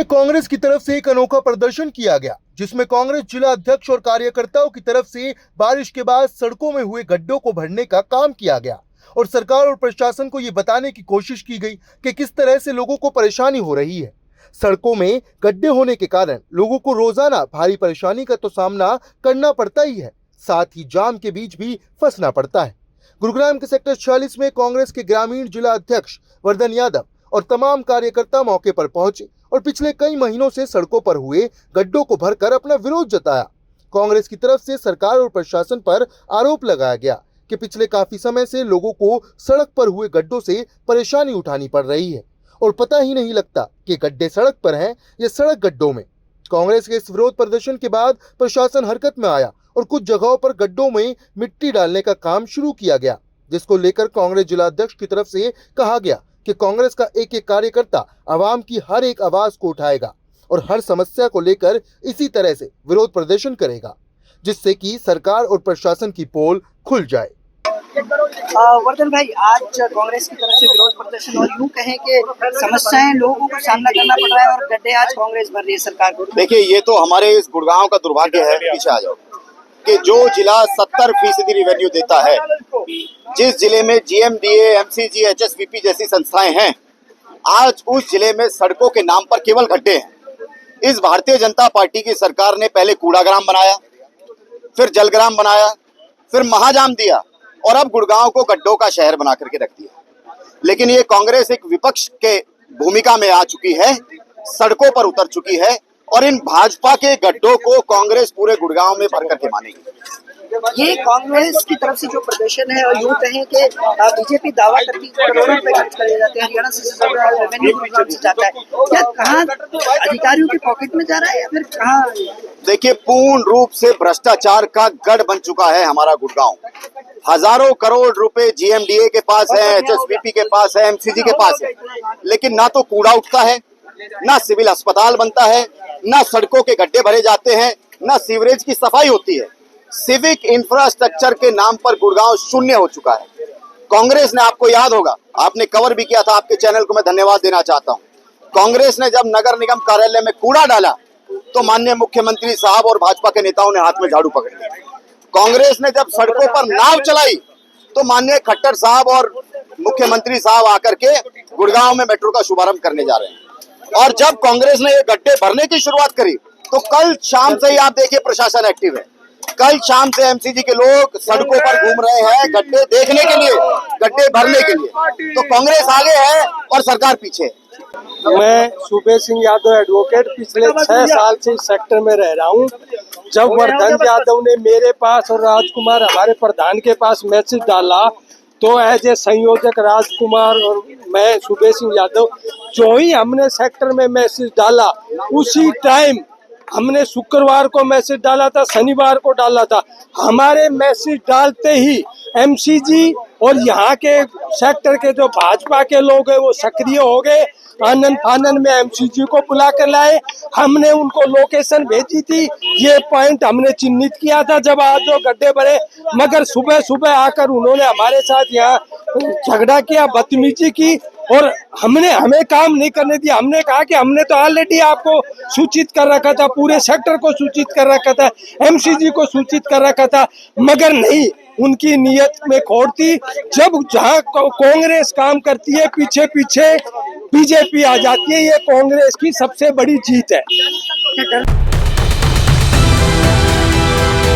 कांग्रेस की तरफ से एक अनोखा प्रदर्शन किया गया, जिसमें कांग्रेस जिला अध्यक्ष और कार्यकर्ताओं की तरफ से बारिश के बाद सड़कों में हुए गड्ढों को भरने का काम किया गया और सरकार और प्रशासन को ये बताने की कोशिश की गई कि किस तरह से लोगों को परेशानी हो रही है। सड़कों में गड्ढे होने के कारण लोगों को रोजाना भारी परेशानी का तो सामना करना पड़ता ही है, साथ ही जाम के बीच भी फंसना पड़ता है। गुरुग्राम के सेक्टर 46 में कांग्रेस के ग्रामीण जिला अध्यक्ष वर्धन यादव और तमाम कार्यकर्ता मौके पर पहुंचे और पिछले कई महीनों से सड़कों पर हुए गड्ढों को भरकर अपना विरोध जताया। कांग्रेस की तरफ से सरकार और प्रशासन पर आरोप लगाया गया कि पिछले काफी समय से लोगों को सड़क पर हुए गड्ढों से परेशानी उठानी पड़ रही है और पता ही नहीं लगता कि गड्ढे सड़क पर हैं या सड़क गड्ढों में। कांग्रेस के इस विरोध प्रदर्शन के बाद प्रशासन हरकत में आया और कुछ जगहों पर गड्ढों में मिट्टी डालने का काम शुरू किया गया, जिसको लेकर कांग्रेस जिला अध्यक्ष की तरफ से कहा गया कि कांग्रेस का एक एक कार्यकर्ता आवाम की हर एक आवाज को उठाएगा और हर समस्या को लेकर इसी तरह से विरोध प्रदर्शन करेगा, जिससे कि सरकार और प्रशासन की पोल खुल जाए। वर्धन भाई, आज कांग्रेस की तरफ से विरोध प्रदर्शन और यूं कहें कि समस्याएं लोगों को सामना करना पड़ रहा है और गड्ढे आज कांग्रेस भर रही है सरकार को। देखिए, ये तो हमारे इस गुड़गांव का दुर्भाग्य है, पीछे आ जाओ, कि जो जिला 70% रेवेन्यू देता है, जिस जिले में जीएमडीए, एमसीजी, एचएसवीपी जैसी संस्थाएं हैं, आज उस जिले में सड़कों के नाम पर केवल गड्ढे हैं। इस भारतीय जनता पार्टी की सरकार ने पहले कूड़ाग्राम बनाया, फिर जलग्राम बनाया, फिर महाजाम दिया और अब गुड़गांव को गड्ढों का शहर बना करके रख दिया। लेकिन ये कांग्रेस एक विपक्ष के भूमिका में आ चुकी है, सड़कों पर उतर चुकी है और इन भाजपा के गड्ढों को कांग्रेस पूरे गुड़गांव में भर करके मानेगी। ये कांग्रेस की तरफ से जो प्रदर्शन है और यूं कहें कि बीजेपी दावा करती है करोड़ों रुपए खर्च करे जाते हैं, हरियाणा से रेवेन्यू गुड़गांव से जाता है, क्या कहाँ अधिकारियों के पॉकेट में जा रहा है या फिर कहाँ? देखिए, पूर्ण रूप से भ्रष्टाचार का गढ़ बन चुका है हमारा गुड़गांव। हजारों करोड़ रुपए जीएमडीए के पास है, एचएसपीपी के पास है, एमसीजी के पास है, लेकिन ना तो कूड़ा उठता है, ना सिविल अस्पताल बनता है, ना सड़कों के गड्ढे भरे जाते हैं, ना सीवरेज की सफाई होती है। सिविक इंफ्रास्ट्रक्चर के नाम पर गुड़गांव शून्य हो चुका है। कांग्रेस ने, आपको याद होगा, आपने कवर भी किया था, आपके चैनल को मैं धन्यवाद देना चाहता हूं। कांग्रेस ने जब नगर निगम कार्यालय में कूड़ा डाला तो माननीय मुख्यमंत्री साहब और भाजपा के नेताओं ने हाथ में झाड़ू पकड़ लिया। कांग्रेस ने जब सड़कों पर नाव चलाई तो माननीय खट्टर साहब और मुख्यमंत्री साहब आकर के गुड़गांव में मेट्रो का शुभारंभ करने जा रहे हैं। और जब कांग्रेस ने ये गड्ढे भरने की शुरुआत करी तो कल शाम से ही आप देखिए प्रशासन एक्टिव है। कल शाम से एमसीजी के लोग सड़कों पर घूम रहे हैं गड्ढे देखने के लिए, गड्ढे भरने के लिए। तो कांग्रेस आगे है और सरकार पीछे है। मैं सुबेश सिंह यादव एडवोकेट पिछले 6 साल से इस सेक्टर में रह रहा हूँ। जब वर्धन यादव ने मेरे पास और राजकुमार हमारे प्रधान के पास मैसेज डाला तो एज ए संयोजक राजकुमार और मैं सुबेश सिंह यादव जो ही हमने सेक्टर में मैसेज डाला उसी टाइम हमने शुक्रवार को मैसेज डाला था, शनिवार को डाला था। हमारे मैसेज डालते ही एमसीजी और यहाँ के सेक्टर के जो भाजपा के लोग हैं वो सक्रिय हो गए। आनंद फानन में एमसीजी को बुला कर लाए, हमने उनको लोकेशन भेजी थी, ये पॉइंट हमने चिन्हित किया था जब आज जो गड्ढे भरे, मगर सुबह सुबह आकर उन्होंने हमारे साथ यहाँ झगड़ा किया, बदतमीजी की और हमें काम नहीं करने दिया। हमने कहा कि हमने तो ऑलरेडी आपको सूचित कर रखा था, पूरे सेक्टर को सूचित कर रखा था, एमसीजी को सूचित कर रखा था, मगर नहीं, उनकी नीयत में खोट थी। जब जहां कांग्रेस काम करती है पीछे पीछे बीजेपी आ जाती है, ये कांग्रेस की सबसे बड़ी जीत है।